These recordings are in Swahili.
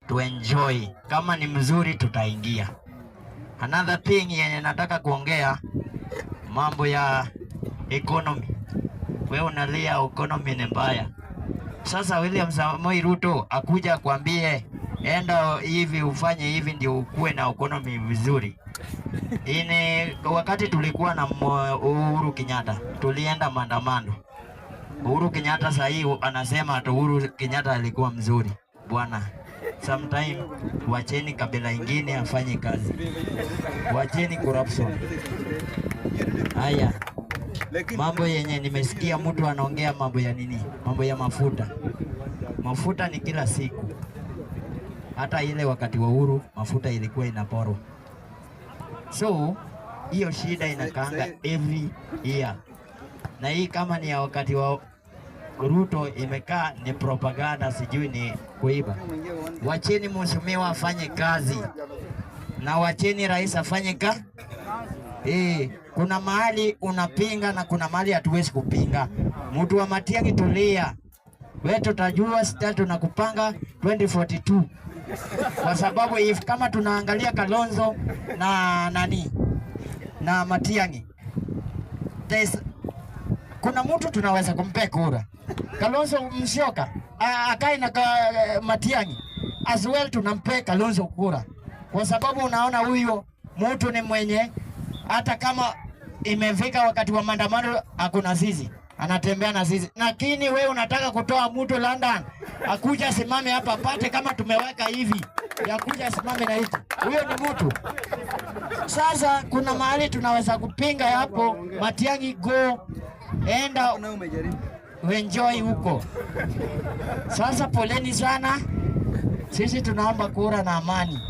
to enjoy. Kama ni mzuri tutaingia. Another thing yenye nataka kuongea, mambo ya economy. Wewe unalia economy ni mbaya. Sasa William Samoei Ruto akuja kuambie enda hivi ufanye hivi ndio ukue na economy vizuri. Ine wakati tulikuwa na Uhuru Kenyatta tulienda maandamano. Uhuru Kenyatta sasa hii anasema ati Uhuru Kenyatta alikuwa mzuri. Bwana, sometime wacheni kabila ingine afanye kazi. Wacheni corruption. Haya. Mambo yenye nimesikia mtu anaongea mambo ya nini? Mambo ya mafuta. Mafuta ni kila siku. Hata ile wakati wa Uhuru mafuta ilikuwa inaporo. So hiyo shida inakaanga every year. Na hii kama ni ya wakati wa Ruto imekaa ni propaganda, sijui ni kuiba. Wacheni mheshimiwa afanye kazi. Na wacheni rais afanye kazi. Kuna mahali unapinga na kuna mahali hatuwezi kupinga. Mtu wa Matiang'i tulia. Wewe tutajua sita tunakupanga 2042. Kwa sababu kama tunaangalia Kalonzo na nani na Matiang'i, kuna mtu tunaweza kumpe kura. Kalonzo Musyoka akae na Matiang'i as well, tunampe Kalonzo kura. Kwa sababu unaona huyo mtu ni mwenye hata kama imefika wakati wa maandamano hakuna zizi, anatembea na zizi. Lakini wewe unataka kutoa mtu London akuja simame hapa pate kama tumeweka hivi, ya kuja simame na hicho. Huyo ni mtu. Sasa kuna mahali tunaweza kupinga hapo. Matiang'i go enda enjoy huko. Sasa poleni sana. Sisi tunaomba kura na amani.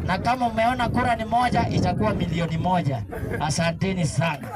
Na kama umeona kura ni moja itakuwa milioni moja. Asanteni sana.